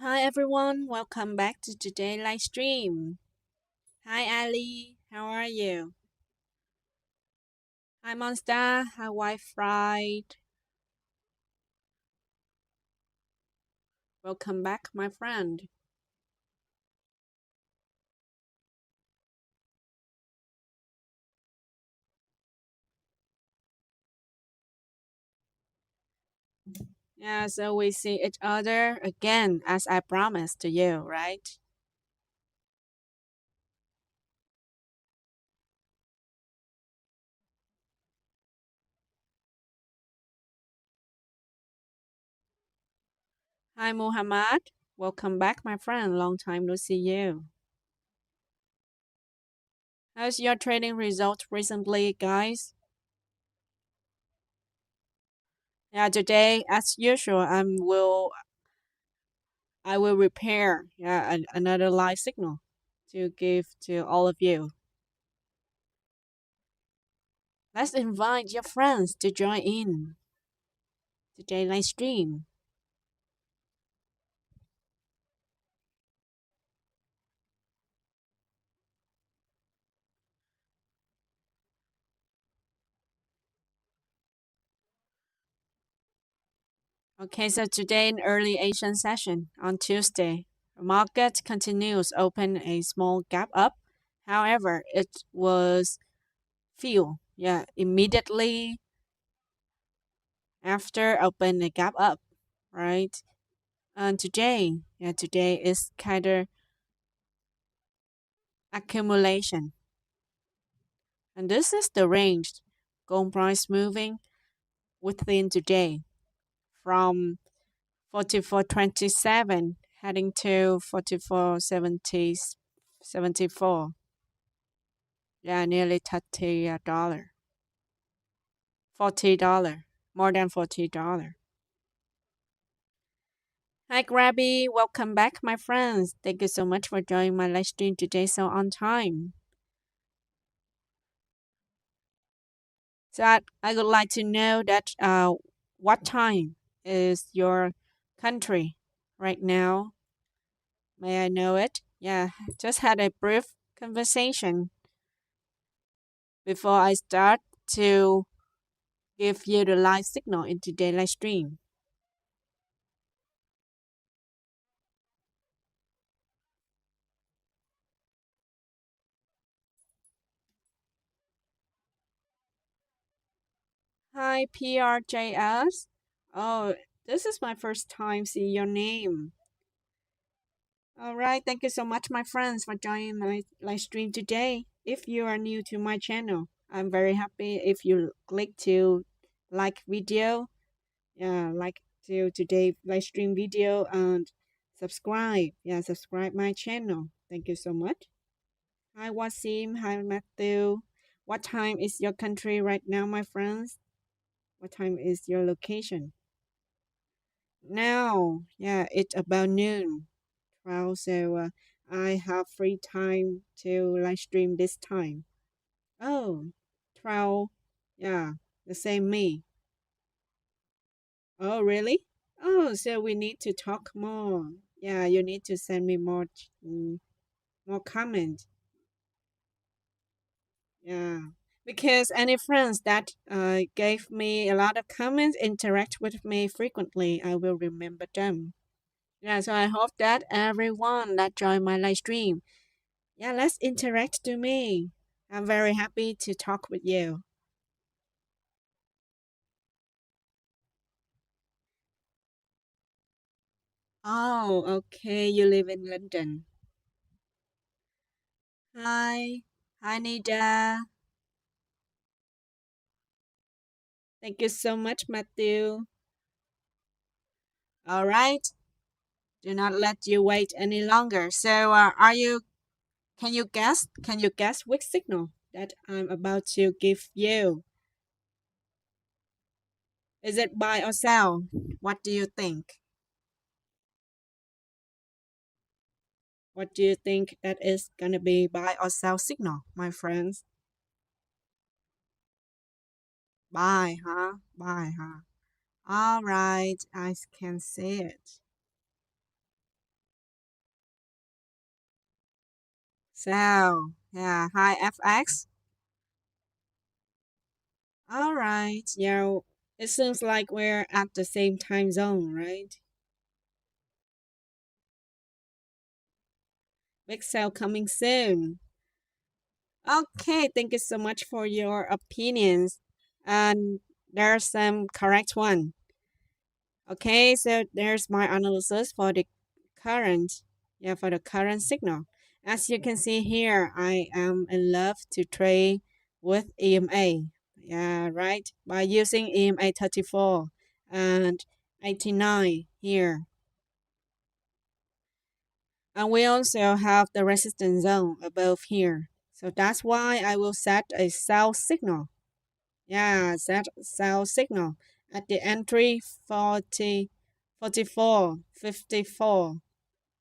Hi everyone, welcome back to today's live stream. Hi Ali, how are you? Hi Monster, hi White Fried. Welcome back, my friend. Yeah, so we see each other again as I promised to you, right? Hi Muhammad, welcome back, my friend. Long time no see you. How's your trading result recently, guys? Yeah, today, as usual, I will repair another live signal to give to all of you. Let's invite your friends to join in today's live stream. Okay, so today in early Asian session on Tuesday, market continues open a small gap up. However, it was filled, immediately after open a gap up, right? And today is kind of accumulation, and this is the range. Gold price moving within today from 44.27 heading to 44.70 74. Yeah, nearly $30. $40. More than $40. Hi Grabby, welcome back my friends. Thank you so much for joining my live stream today so on time. So I would like to know that what time is your country right now? May I know it? Yeah, just had a brief conversation before I start to give you the live signal in today's live stream. Hi, PRJS. Oh, this is my first time seeing your name. All right, thank you so much, my friends, for joining my live stream today. If you are new to my channel, I'm very happy if you click to like video, like to today live stream video and subscribe. Yeah, subscribe my channel. Thank you so much. Hi, Wasim. Hi, Matthew. What time is your country right now, my friends? What time is your location? Now, yeah, it's about noon. 12, so I have free time to live stream this time. Oh, 12. Yeah, the same me. Oh, really? Oh, so we need to talk more. Yeah, you need to send me more comment. Yeah, because any friends that gave me a lot of comments, interact with me frequently, I will remember them. Yeah, so I hope that everyone that joined my live stream, yeah, let's interact to me. I'm very happy to talk with you. Oh, okay, you live in London. Hi, hi Nida. Thank you so much, Matthew. All right, do not let you wait any longer. So, are you? Can you guess? Can you guess which signal that I'm about to give you? Is it buy or sell? What do you think? What do you think that is gonna be buy or sell signal, my friends? Buy, huh? Buy, huh? All right, I can see it. So, yeah, hi FX. All right, yeah, it seems like we're at the same time zone, right? Big sale coming soon. Okay, thank you so much for your opinions. And there's some correct one. Okay, so there's my analysis for the current, yeah, for the current signal. As you can see here, I am in love to trade with EMA. Yeah, right. By using EMA 34 and 89 here. And we also have the resistance zone above here. So that's why I will set a sell signal. Yeah, set sell signal at the entry 40, 44, 54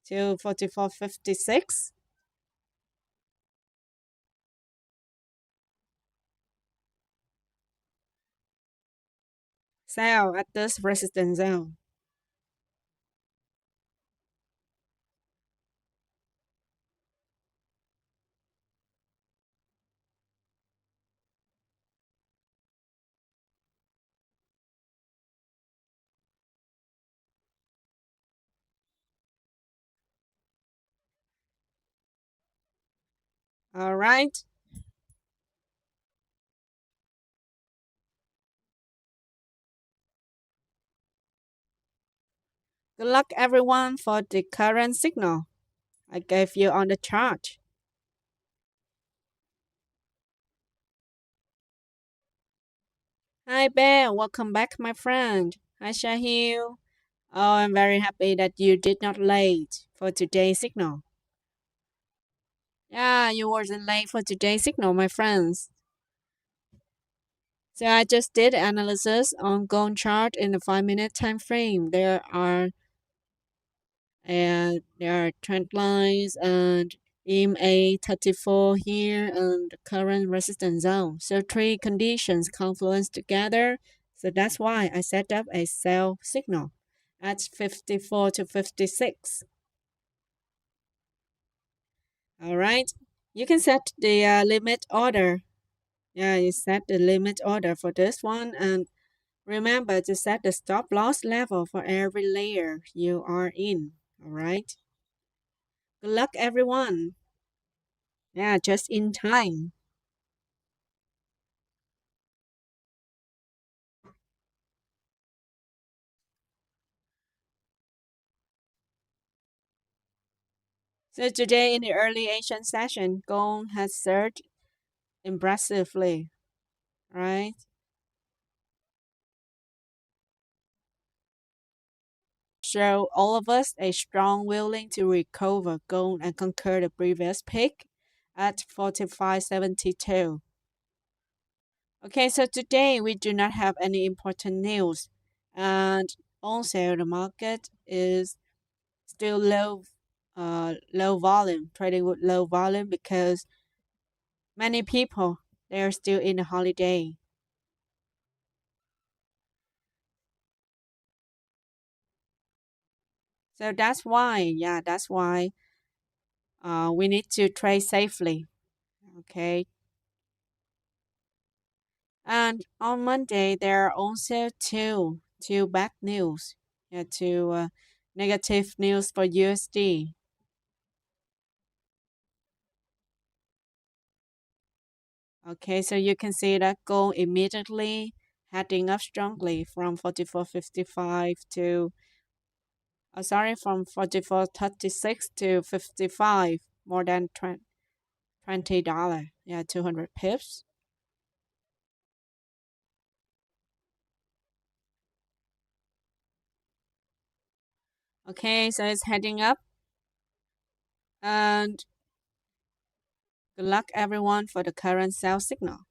to 44.56. Sell at this resistance zone. All right. Good luck, everyone, for the current signal I gave you on the chart. Hi, Bear. Welcome back, my friend. Hi, Shahil. Oh, I'm very happy that you did not late for today's signal. Yeah, you wasn't late for today's signal, my friends. So I just did analysis on gold chart in the 5 minute time frame. There are trend lines and EMA 34 here and the current resistance zone. So three conditions confluence together. So that's why I set up a sell signal at 54 to 56. All right. You can set the limit order. Yeah, you set the limit order for this one, and remember to set the stop loss level for every layer you are in. All right. Good luck, everyone. Yeah, just in time. So today in the early Asian session, gold has surged impressively, right? Show all of us a strong willing to recover gold and conquer the previous peak at 45.72. Okay, so today we do not have any important news, and also the market is still low volume, trading with low volume because many people they are still in a holiday. So that's why, yeah, that's why we need to trade safely. Okay. And on Monday there are also two bad news. Yeah, two negative news for USD. Okay, so you can see that gold immediately heading up strongly from 44.55 to from 44.36 to 55, more than $20. Yeah, 200 pips. Okay, so it's heading up, and good luck everyone for the current sell signal.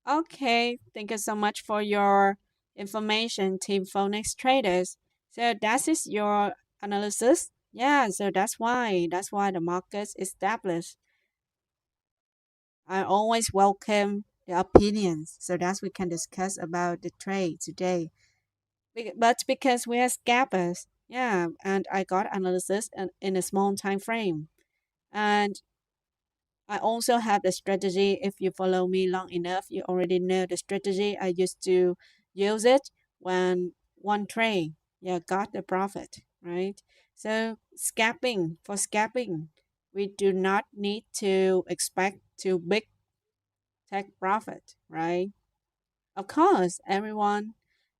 Okay, thank you so much for your information, Team Phoenix Traders. So that is your analysis. Yeah, so that's why the market's established. I always welcome the opinions so that we can discuss about the trade today. But because we are scalpers, yeah, and I got analysis in a small time frame. And I also have the strategy. If you follow me long enough, you already know the strategy. I used to use it when one trade, yeah, got the profit, right? So scalping, we do not need to expect to big take profit, right? Of course, everyone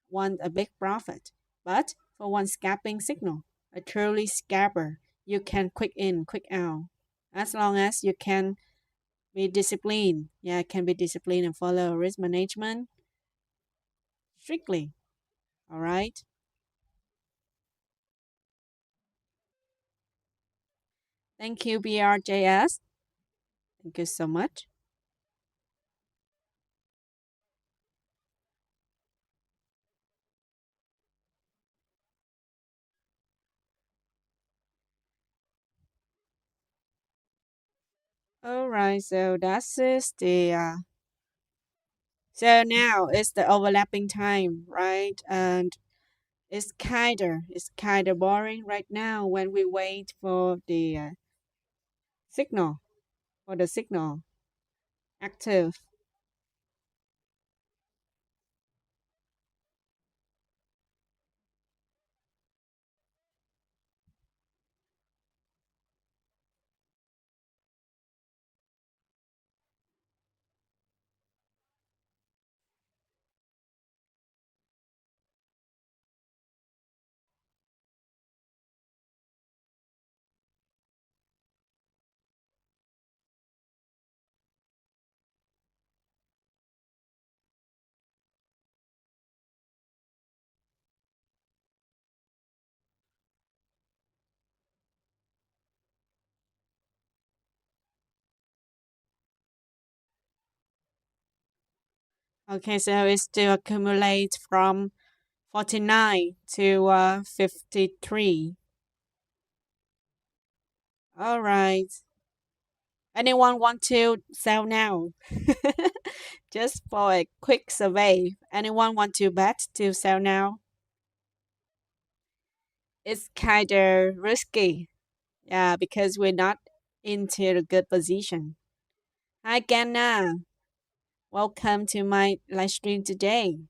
wants a big profit, but for one scalping signal, a truly scalper, you can quick in, quick out. As long as you can be disciplined. Yeah, can be disciplined and follow risk management strictly. All right. Thank you, BRJS. Thank you so much. All right. So that's is the so now it's the overlapping time, right? And it's kinda boring right now when we wait for the signal for the signal active. Okay, so it still accumulates from 49 to 53. All right. Anyone want to sell now? Just for a quick survey. Anyone want to bet to sell now? It's kind of risky. Yeah, because we're not into a good position. Hi, Ganna. Welcome to my live stream today.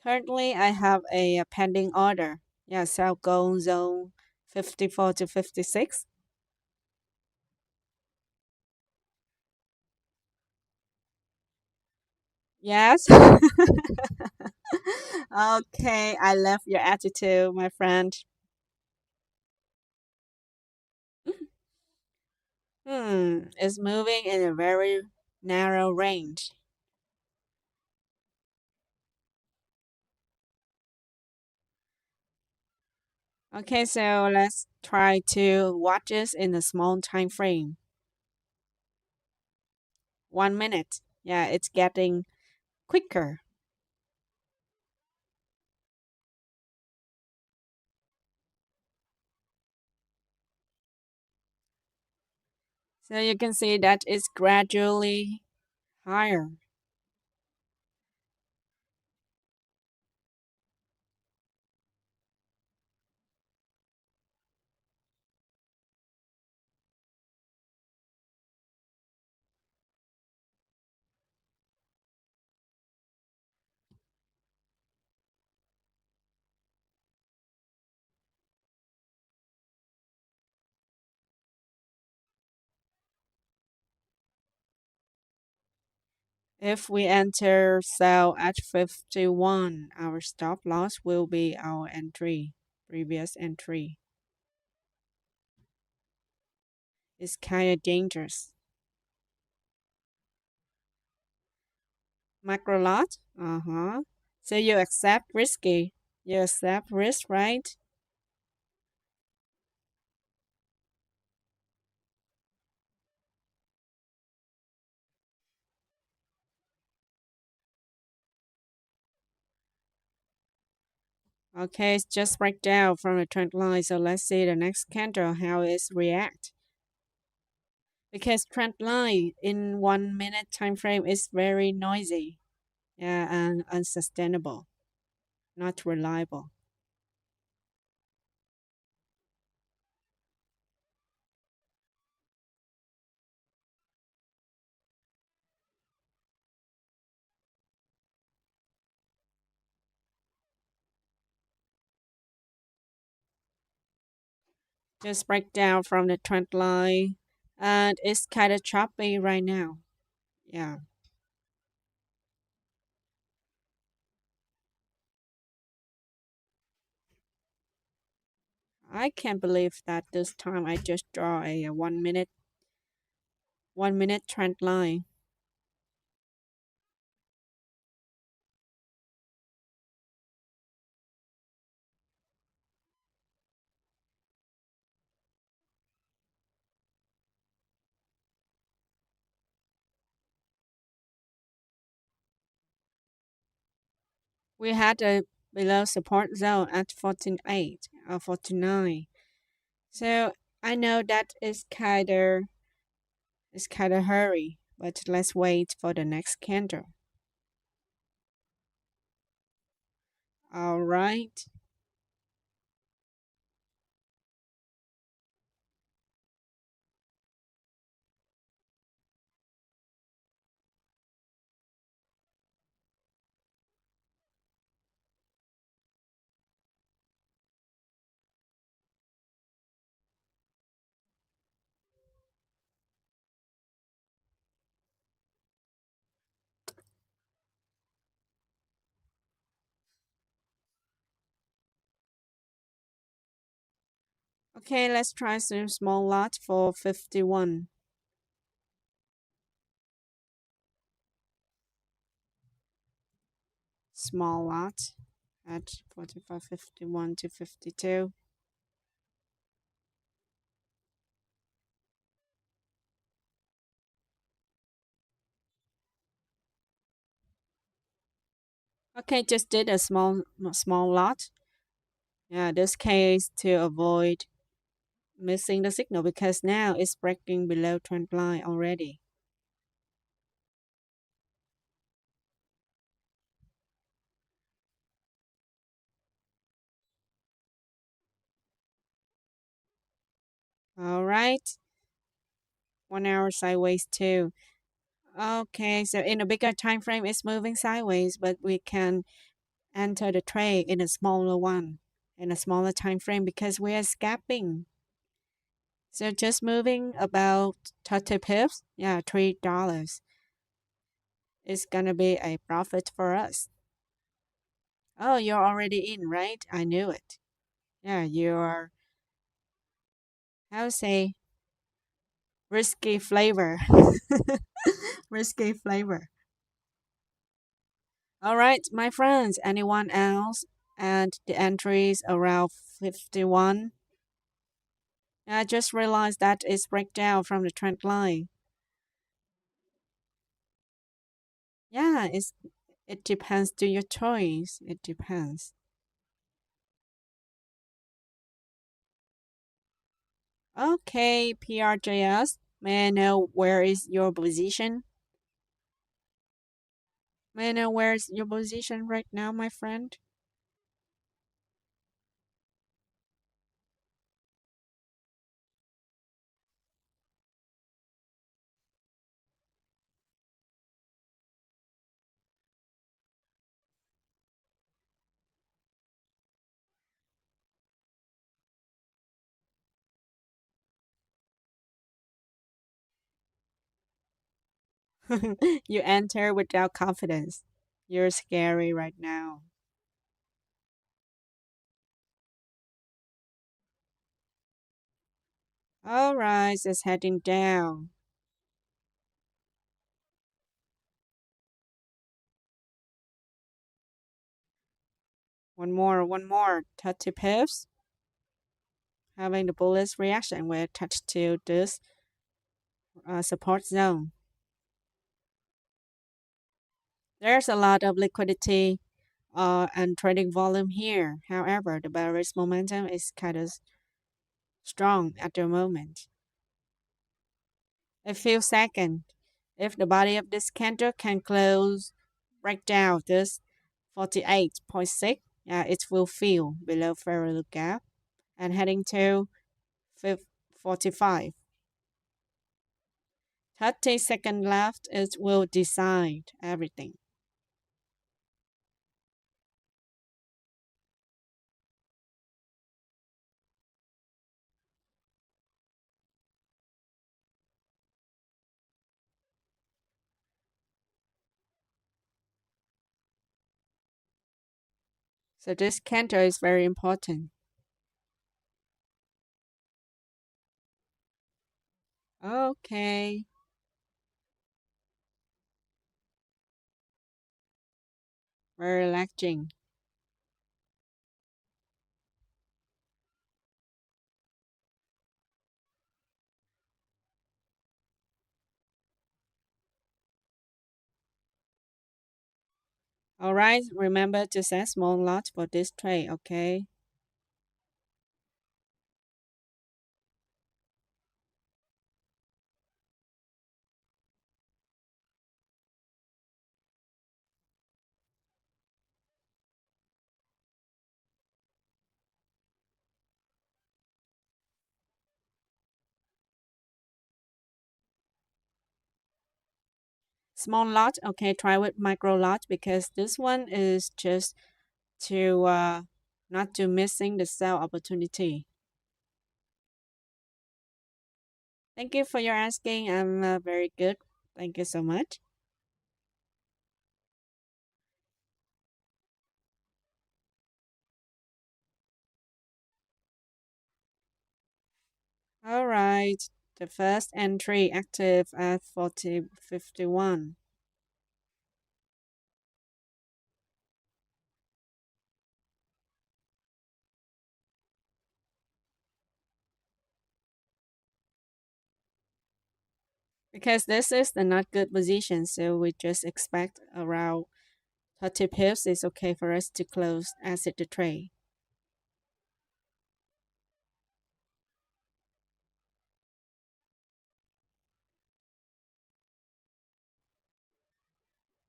Currently, I have a pending order. Yeah, sell gold zone 54 to 56. Yes. Okay, I love your attitude, my friend. It's moving in a very narrow range. Okay, so let's try to watch this in a small time frame. 1 minute. Yeah, it's getting quicker. So you can see that it's gradually higher. If we enter sell at 51, our stop loss will be our entry, previous entry. It's kind of dangerous. Macro lot? Uh-huh. So you accept risky. You accept risk, right? Okay, it's just break down from the trend line. So let's see the next candle, how it react. because trend line in 1 minute time frame is very noisy, yeah, and unsustainable, not reliable. Just break down from the trend line, and it's kind of choppy right now. Yeah, I can't believe that this time I just draw a 1 minute trend line. We had a below support zone at 14.8 or 49. So I know that it's kind of hurry, but let's wait for the next candle. All right. Okay, let's try some small lot for 51. Small lot at 45, 51 to 52. Okay, just did a small lot. Yeah, this case to avoid missing the signal because now it's breaking below trend line already. All right, 1 hour sideways too. Okay, so in a bigger time frame, it's moving sideways, but we can enter the trade in a smaller one, in a smaller time frame because we are scalping. So just moving about 30 pips, yeah, $3 is gonna be a profit for us. Oh, you're already in, right? I knew it. Yeah, you're, how to say, risky flavor. Risky flavor. All right, my friends, anyone else? And the entries around 51. I just realized that it's breakdown from the trend line. Yeah, it depends to your choice. It depends. Okay, PRJS, may I know where is your position? May I know where's your position right now, my friend? You enter without confidence. You're scary right now. All right, it's heading down. One more. 30 pips. Having the bullish reaction will touch to this support zone. There's a lot of liquidity and trading volume here. However, the bearish momentum is kind of strong at the moment. a few seconds. If the body of this candle can close, break down this 48.6, it will fill below parallel gap and heading to 45. 30 seconds left, it will decide everything. So this candle is very important. Okay, very relaxing. All right, remember to set small lot for this trade, okay? Small lot, okay, try with micro lot because this one is just to not to missing the sell opportunity. Thank you for your asking. I'm very good. Thank you so much. All right, the first entry active at 40.51 because this is the not good position, so we just expect around 30 pips is okay for us to close exit the trade.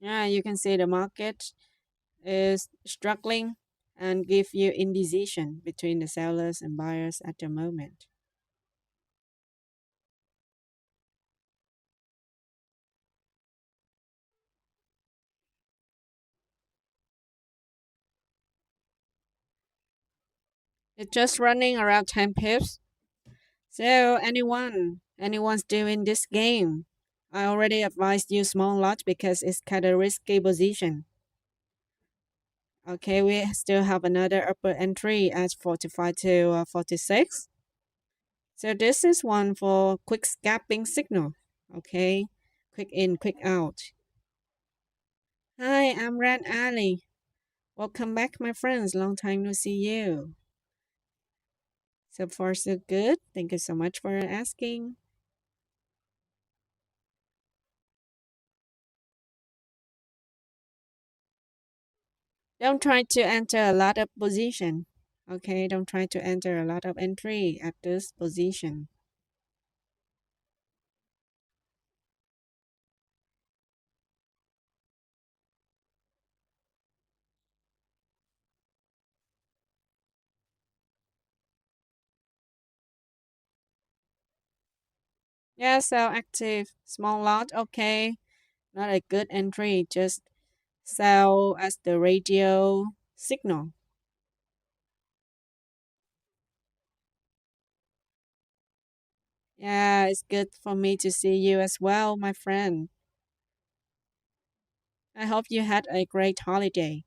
Yeah, you can see the market is struggling and give you indecision between the sellers and buyers at the moment. It's just running around 10 pips. So anyone's doing this game, I already advised you small lot because it's kind of risky position. Okay, we still have another upper entry at 45 to 46. So this is one for quick scalping signal. Okay, quick in, quick out. Hi, I'm Red Ali. Welcome back, my friends. Long time no see you. So far, so good. Thank you so much for asking. Don't try to enter a lot of position. Okay, don't try to enter a lot of entry at this position. Yeah, so active, small lot, okay. Not a good entry, just sell as the radio signal. Yeah, it's good for me to see you as well, my friend. I hope you had a great holiday.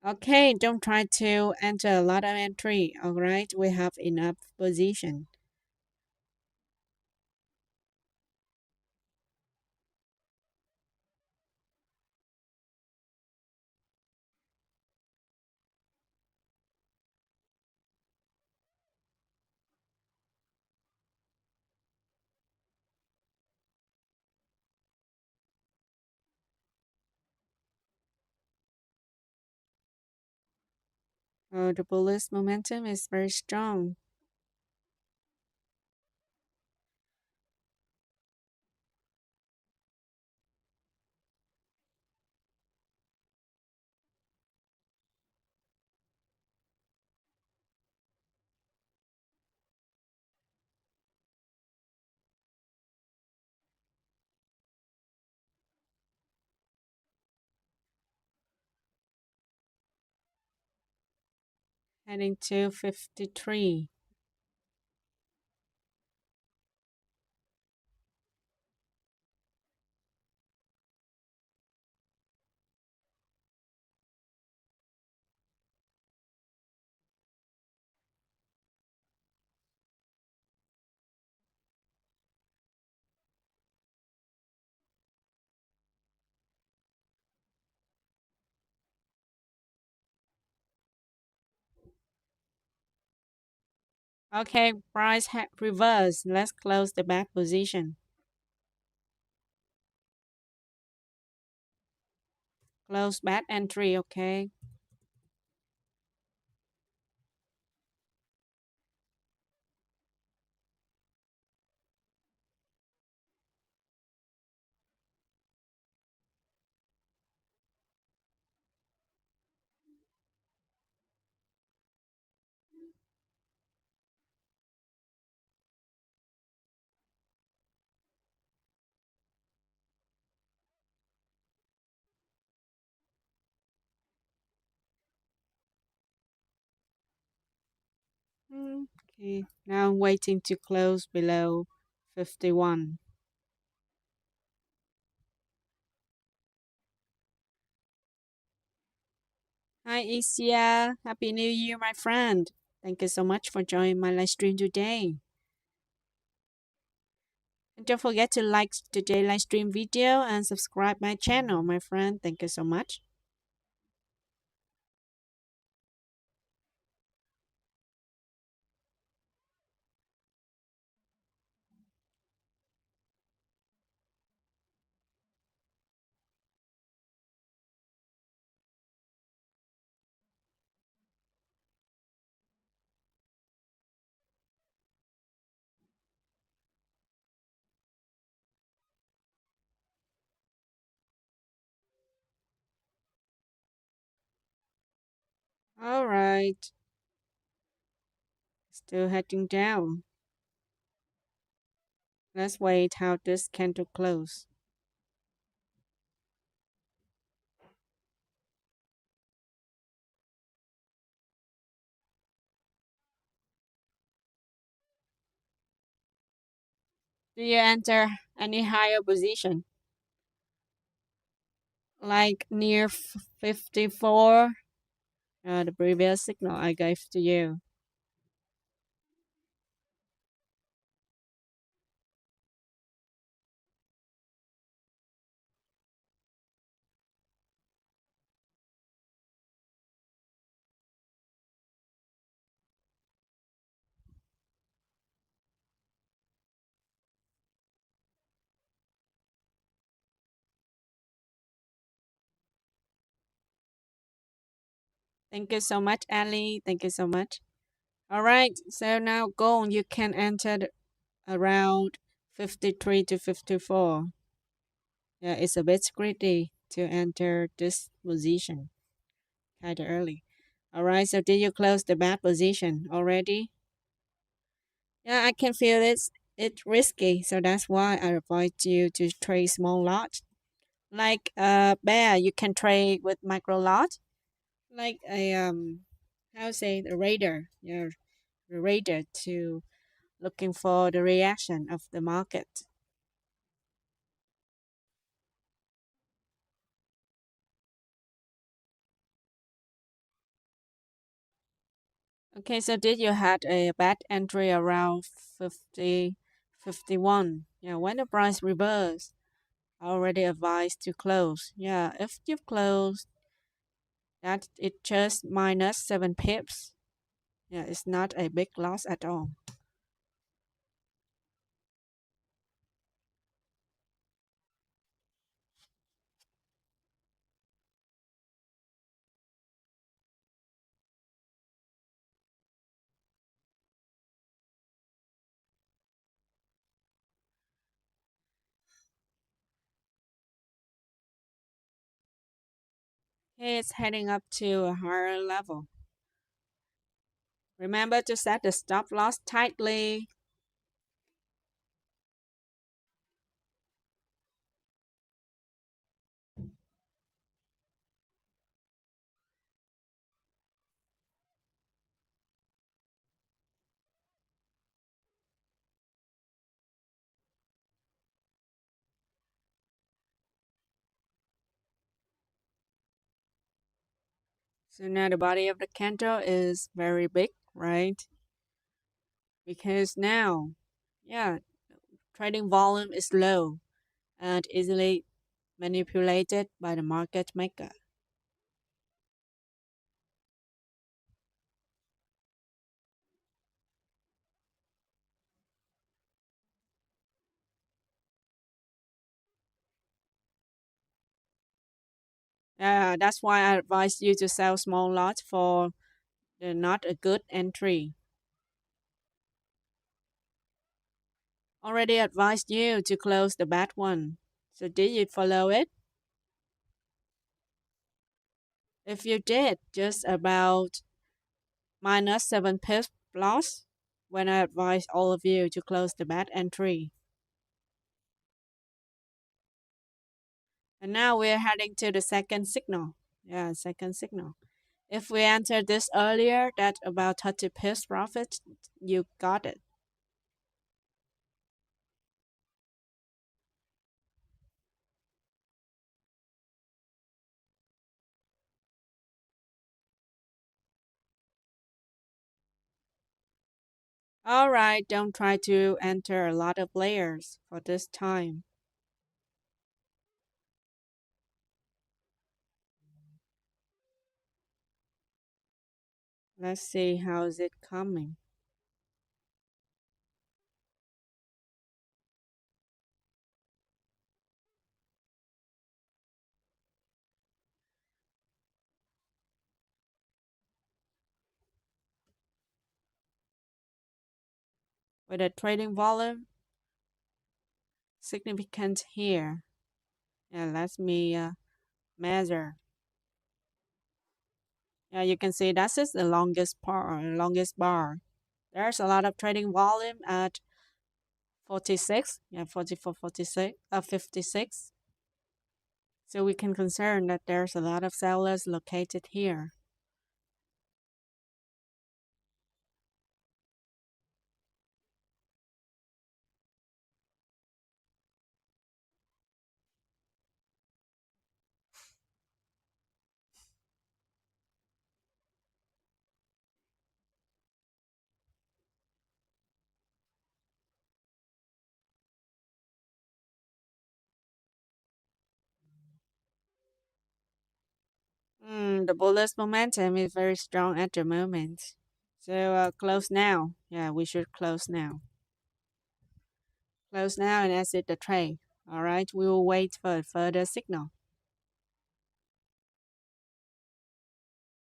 Okay, don't try to enter a lot of entry, alright? We have enough position. The bullish momentum is very strong. heading to 53. Okay, price reverse. Let's close the back position. Close back entry, okay? Okay, now I'm waiting to close below 51. Hi, Isia. Happy New Year, my friend. Thank you so much for joining my live stream today. And don't forget to like today's live stream video and subscribe my channel, my friend. Thank you so much. All right, still heading down. Let's wait how this candle close. Do you enter any higher position? Like near 54? The previous signal I gave to you. Thank you so much, Ali. Thank you so much. All right, so now gold, you can enter around 53 to 54. Yeah, it's a bit greedy to enter this position kind of early. All right, so did you close the bad position already? Yeah, I can feel it's risky, so that's why I avoid you to trade small lot. Like bear, you can trade with micro lot, like a how say the radar, yeah, the radar to looking for the reaction of the market. Okay, so did you had a bad entry around 50, 51? Yeah, when the price reverse, I already advised to close. Yeah, if you close that, it just minus 7 pips. Yeah, it's not a big loss at all. It's heading up to a higher level. Remember to set the stop loss tightly. So now the body of the candle is very big, right? Because now, yeah, trading volume is low and easily manipulated by the market maker. Yeah, that's why I advise you to sell small lots for the not a good entry. Already advised you to close the bad one. So did you follow it? If you did, just about minus 7 pips loss when I advise all of you to close the bad entry. And now we're heading to the second signal. Yeah, second signal. If we enter this earlier, that about 30 pips profit, you got it. Alright, don't try to enter a lot of layers for this time. Let's see how is it coming. With a trading volume significant here. Yeah, let me measure. Yeah, you can see that's just the longest bar. There's a lot of trading volume at 46. Yeah, 44, 46, 56. So we can concern that there's a lot of sellers located here. The bullish momentum is very strong at the moment. So close now. Yeah, we should close now. Close now and exit the trade. All right, we will wait for a further signal.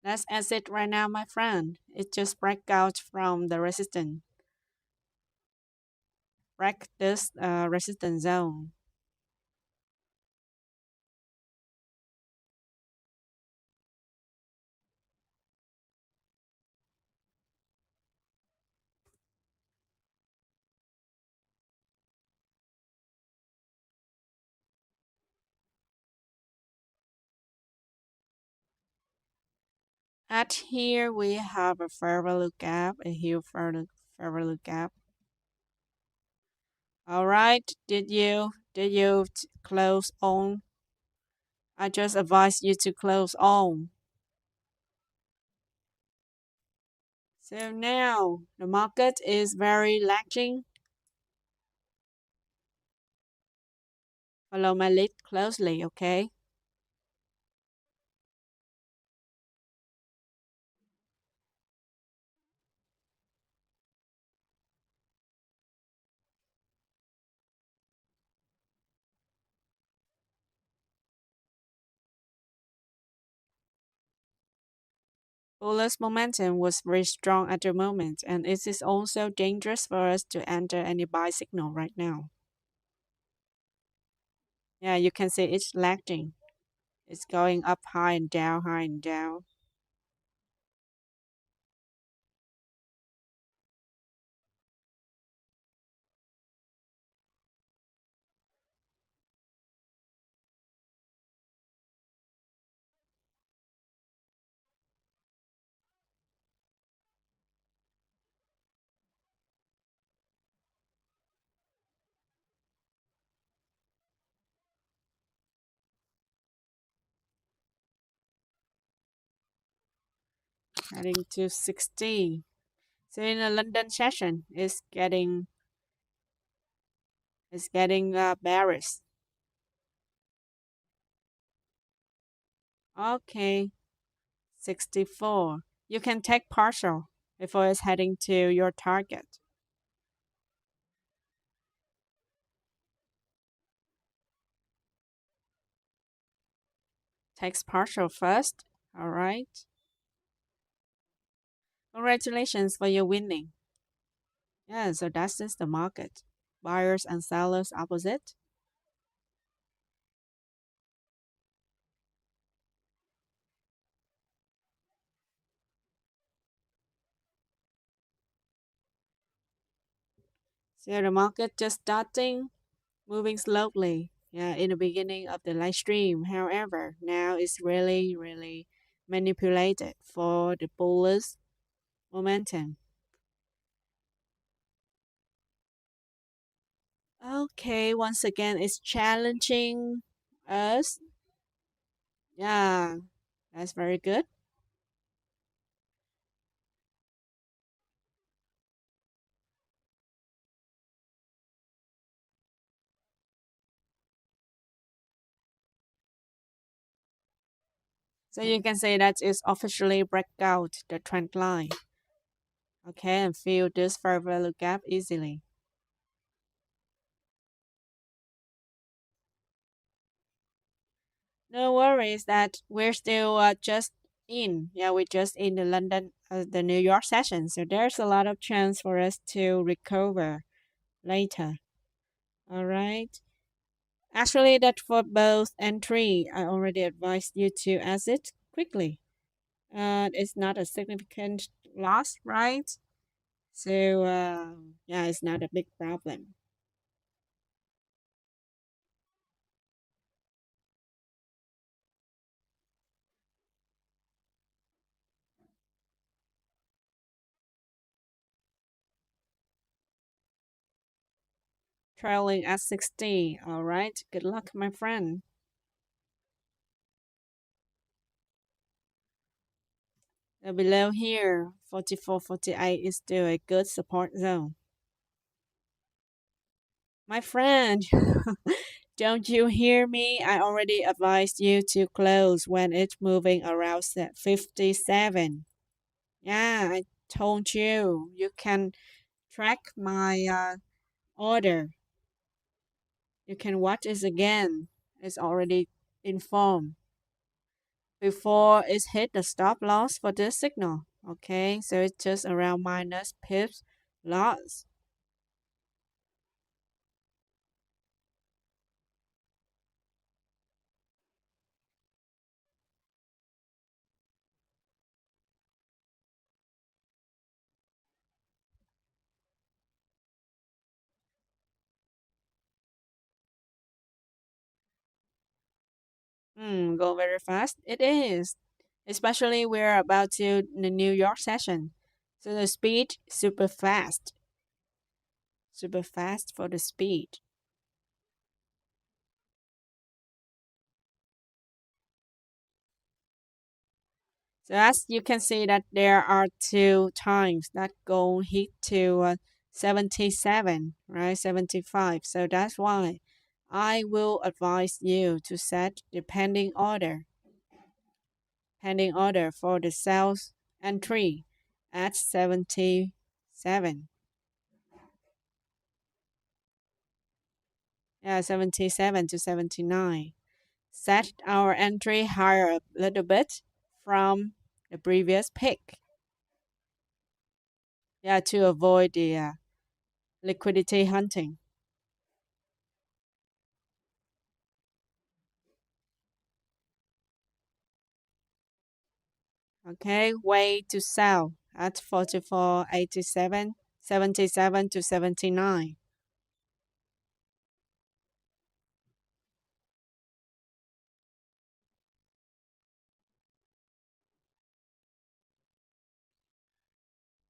Let's exit right now, my friend. It just break out from the resistance. Break this resistance zone. At here we have a fair value gap, a huge fair value gap. All right, did you close on? I just advise you to close on. So now the market is very lagging. Follow my lead closely, okay? Bullish momentum was very strong at the moment, and it is also dangerous for us to enter any buy signal right now. Yeah, you can see it's lagging. It's going up high and down, high and down. heading to 60. So in the London session, it's getting bearish. Okay, 64. You can take partial before it's heading to your target. Takes partial first. All right. Congratulations for your winning. Yeah, so that's just the market. Buyers and sellers opposite. So the market just starting, moving slowly. Yeah, in the beginning of the live stream. However, now it's really, really manipulated for the bullish momentum. Okay, once again, it's challenging us. Yeah, that's very good. So you can say that it's officially break out the trend line. Okay, and fill this fair value gap easily. No worries that we're still just in. Yeah, we're just in the the New York session. So there's a lot of chance for us to recover later. All right. Actually, that for both entry, I already advised you to exit quickly. It's not a significant loss, right? So yeah, it's not a big problem. Trailing at 60. All right. Good luck, my friend. Below here, 44, 48 is still a good support zone. My friend, don't you hear me? I already advised you to close when it's moving around 57. Yeah, I told you. You can track my order. You can watch it again. It's already informed before it's hit the stop loss for this signal. Okay, so it's just around minus pips loss. Go very fast. It is, especially we're about to the New York session, so the speed super fast for the speed. So as you can see that there are two times that go hit to 77, right? 75. So that's why I will advise you to set the pending order for the sales entry at 77. Yeah, 77 to 79. Set our entry higher a little bit from the previous pick. Yeah, to avoid the liquidity hunting. Okay, way to sell at 44.87, 77 to 79.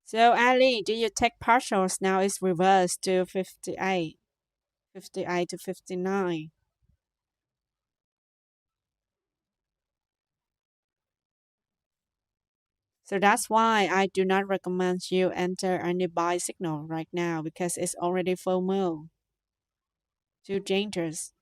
So Ali, do you take partials? Now it's reversed to 58, 58 to 59. So that's why I do not recommend you enter any buy signal right now because it's already FOMO. Too dangerous.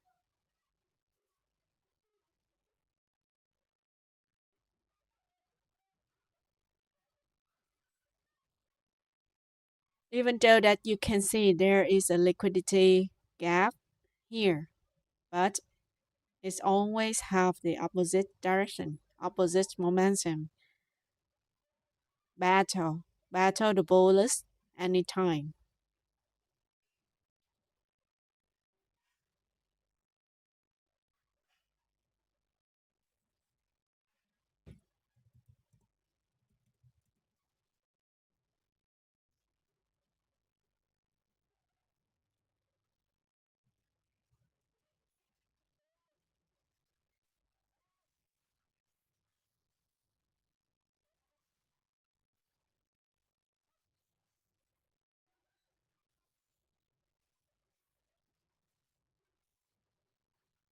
Even though that you can see there is a liquidity gap here, but it's always have the opposite direction, opposite momentum. Battle the bullish anytime.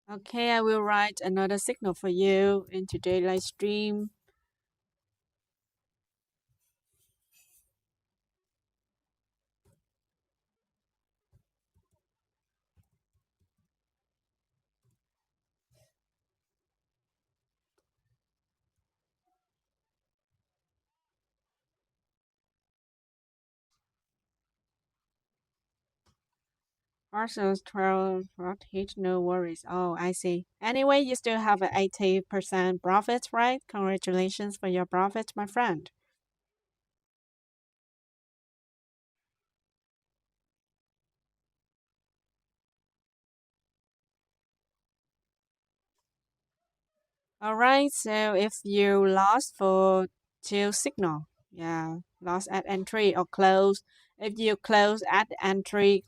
Okay, I will write another signal for you in today's live stream. Partials 12 not hit, no worries. Oh, I see. Anyway, you still have an 80% profit, right? Congratulations for your profit, my friend. All right, so if you lost for two signal, yeah, lost at entry or close. If you close at entry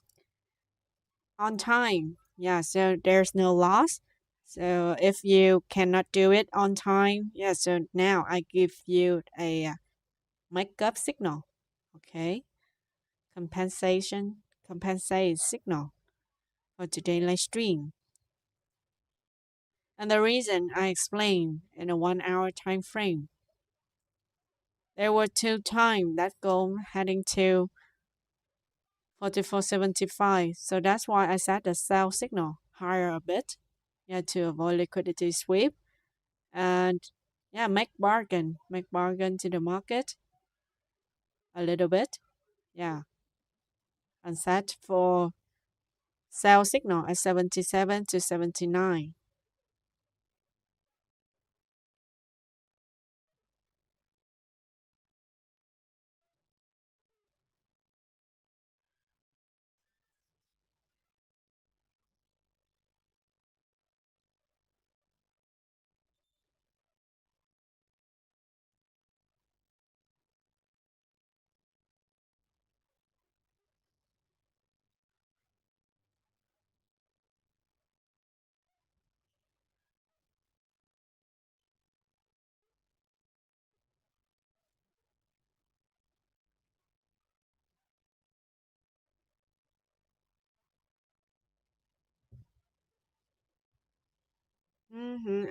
on time, yeah, so there's no loss. So if you cannot do it on time, yeah, so now I give you a makeup signal, okay? Compensate signal for today's live stream. And the reason I explained in a 1 hour time frame. There were two times that gold heading to 44.75. So that's why I set the sell signal higher a bit. Yeah, to avoid liquidity sweep. And yeah, make bargain to the market a little bit. Yeah. And set for sell signal at 77 to 79.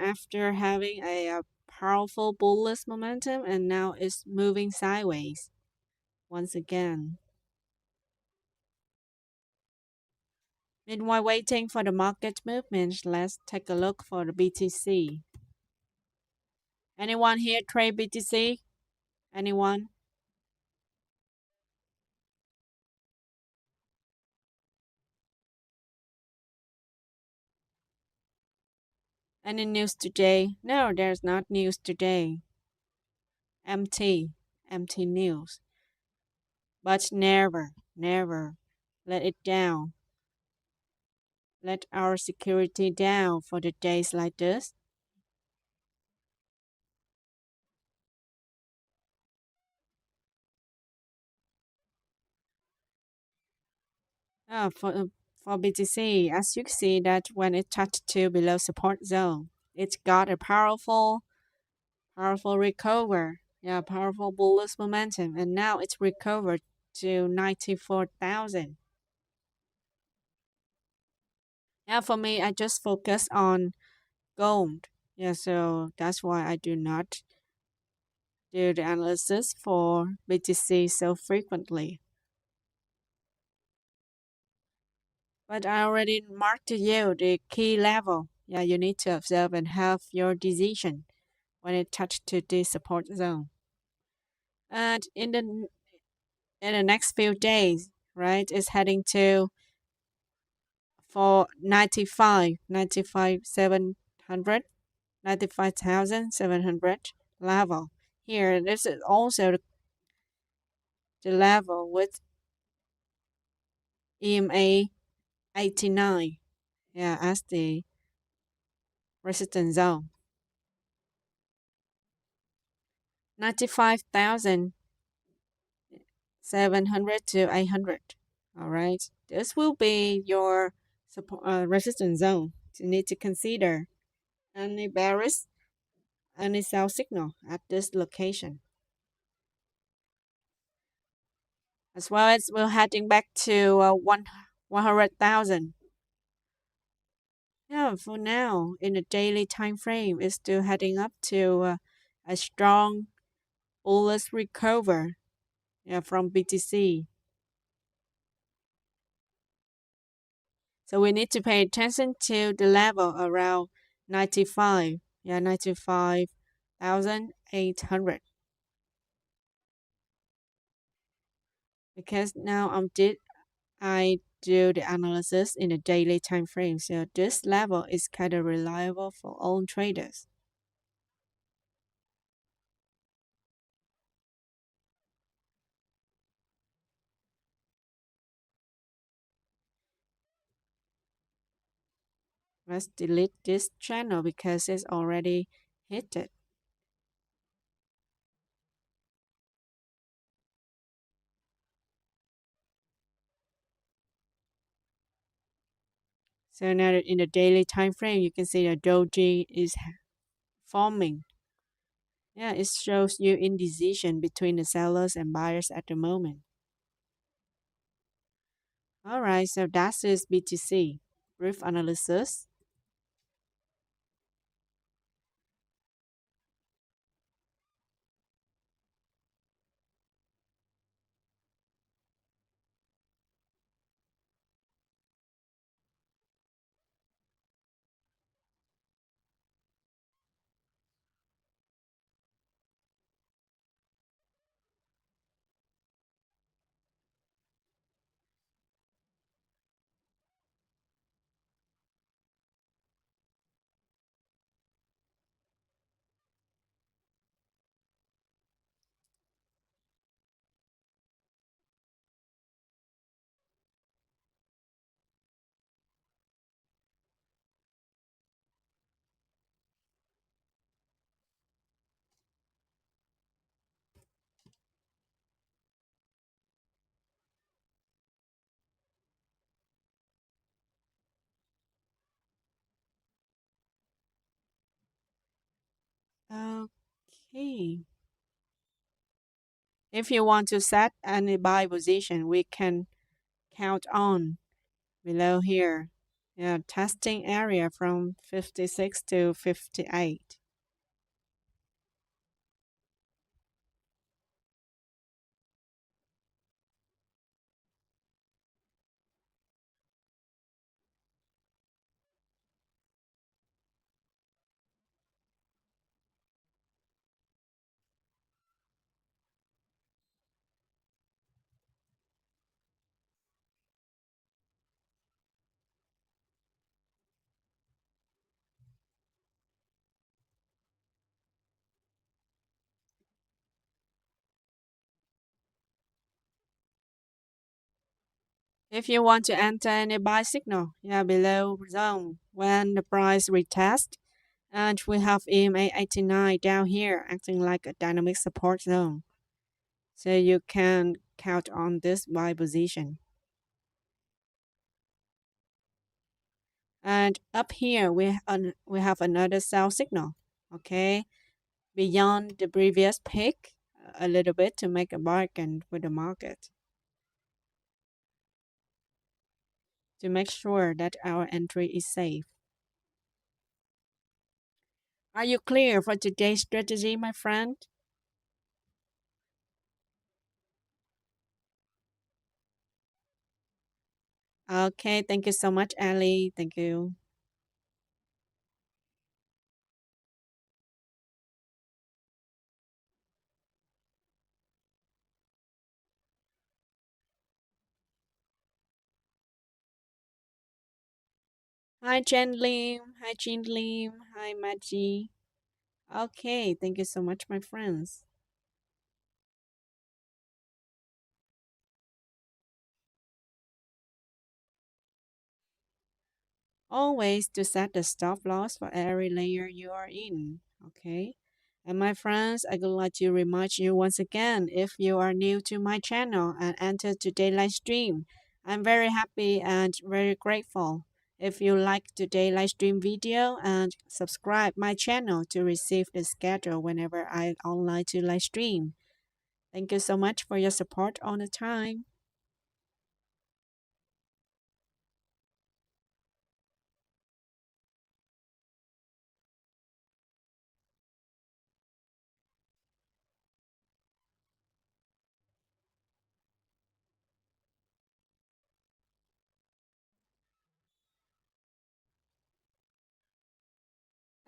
After having a powerful bullish momentum and now it's moving sideways once again. Meanwhile, waiting for the market movements, let's take a look for the BTC. Anyone here trade BTC? Anyone? Any news today? No, there's not news today. Empty, empty news. But never let it down. Let our security down for the days like this. For BTC, as you can see that when it touched to below support zone, it's got a powerful recover. Yeah, powerful bullish momentum, and now it's recovered to 94,000. Yeah, for me, I just focus on gold. Yeah, so that's why I do the analysis for BTC so frequently. But I already marked to you the key level. Yeah, you need to observe and have your decision when it touches to the support zone. And in the next few days, right, it's heading to for 95,700 level. Here, this is also the level with EMA 89, yeah, as the resistance zone. 95,700 to 800. All right, this will be your support, resistance zone. You need to consider any bearish, any sell signal at this location. As well as we're heading back to 100,000. Yeah, for now, in the daily time frame, it's still heading up to a strong bullish recover, yeah, from BTC. So we need to pay attention to the level around 95, yeah, 95,800. Because now I do the analysis in the daily time frame, so this level is kind of reliable for all traders. Let's delete this channel because it's already hit it. So now in the daily time frame, you can see the doji is forming. Yeah, it shows you indecision between the sellers and buyers at the moment. All right, so that is BTC. Brief analysis. Okay. If you want to set any buy position, we can count on below here. Yeah, testing area from 56 to 58. If you want to enter any buy signal, yeah, below zone when the price retest, and we have EMA 89 down here acting like a dynamic support zone. So you can count on this buy position. And up here we have another sell signal, okay, beyond the previous peak a little bit to make a bargain with the market, to make sure that our entry is safe. Are you clear for today's strategy, my friend? Okay, thank you so much, Ellie. Thank you. Hi, Jen Lim. Hi, Jean Lim. Hi, Maggie. Okay, thank you so much, my friends. Always to set the stop loss for every layer you are in. Okay. And my friends, I would like to remind you once again if you are new to my channel and enter today's live stream, I'm very happy and very grateful. If you like today's live stream video and subscribe my channel to receive the schedule whenever I online to live stream. Thank you so much for your support all the time.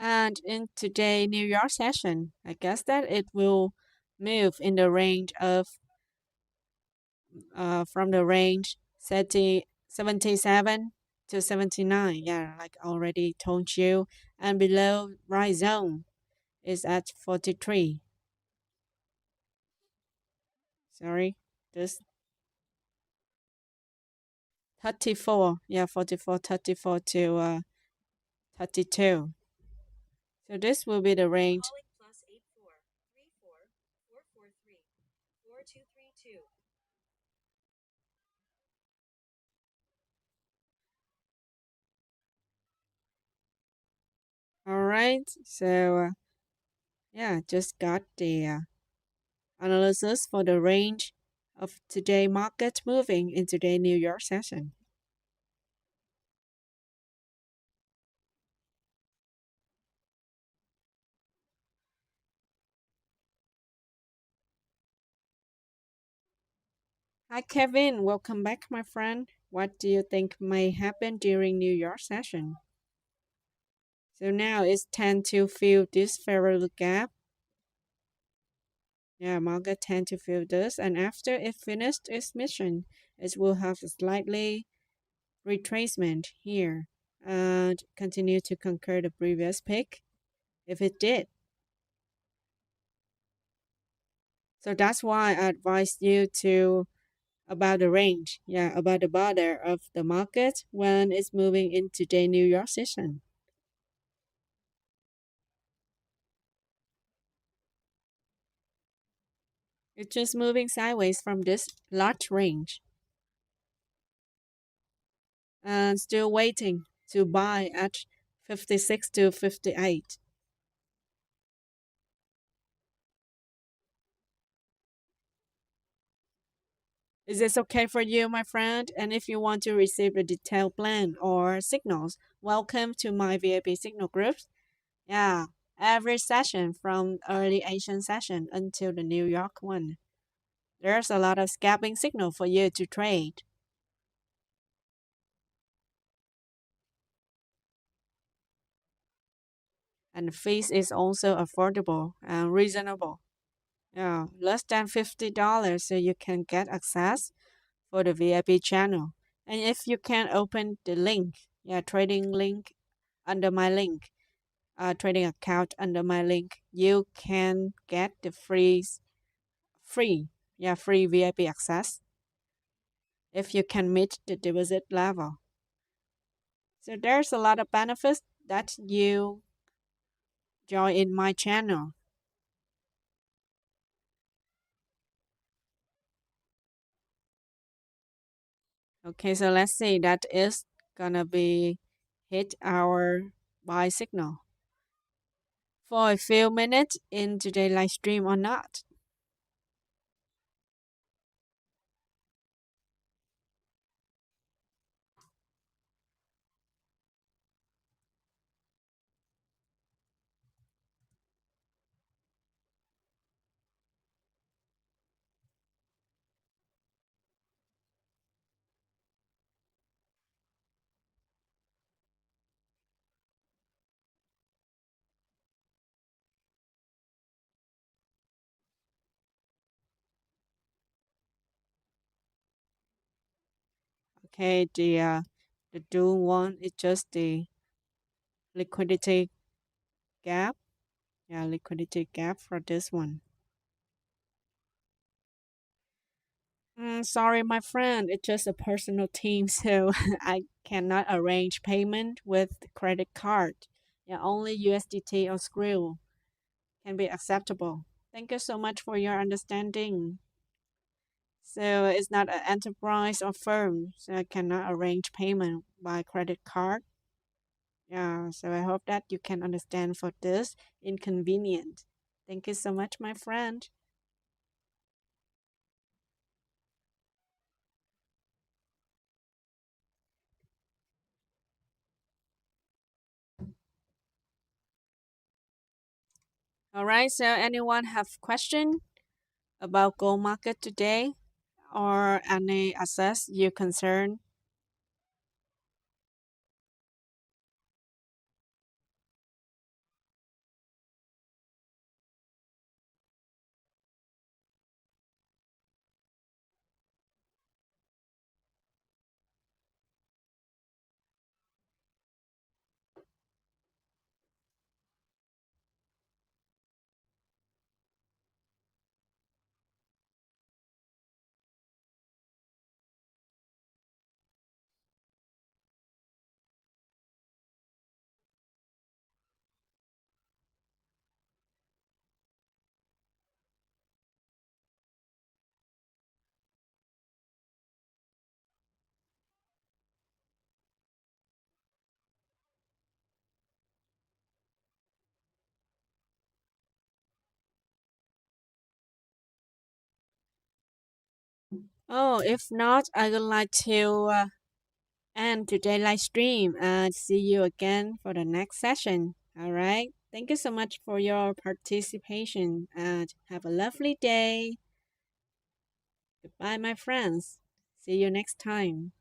And in today's New York session, I guess that it will move in the range of from the range 77 to 79. Yeah, like I already told you. And below right zone is at 43. Sorry, this 34. Yeah, 44, 34 to 32. So this will be the range. All right. So yeah, just got the analysis for the range of today market moving in today New York session. Hi Kevin, welcome back my friend. What do you think may happen during New York session? So now it's tend to fill this parallel gap. Yeah, market tend to fill this and after it finished its mission, it will have a slightly retracement here and continue to conquer the previous peak if it did. So that's why I advise you to about the range, yeah, about the border of the market when it's moving into the New York session. It's just moving sideways from this large range and still waiting to buy at 56 to 58. Is this okay for you, my friend? And if you want to receive a detailed plan or signals, welcome to my VIP signal groups. Yeah, every session from early Asian session until the New York one. There's a lot of scalping signal for you to trade. And the fees is also affordable and reasonable. Yeah, less than $50 so you can get access for the VIP channel. And if you can open the link, yeah, trading link under my link, trading account under my link, you can get the free, yeah, free VIP access if you can meet the deposit level. So there's a lot of benefits that you join in my channel. Okay, so let's see that is gonna be hit our buy signal for a few minutes in today's live stream or not. Okay, the dual one is just the liquidity gap. Yeah, liquidity gap for this one. Sorry, my friend. It's just a personal team, so I cannot arrange payment with the credit card. Yeah, only USDT or Skrill can be acceptable. Thank you so much for your understanding. So it's not an enterprise or firm, so I cannot arrange payment by credit card. Yeah, so I hope that you can understand for this inconvenient. Thank you so much, my friend. All right, so anyone have question about gold market today or any assets you concern? Oh, if not, I would like to end today's live stream and see you again for the next session. All right. Thank you so much for your participation and have a lovely day. Goodbye, my friends. See you next time.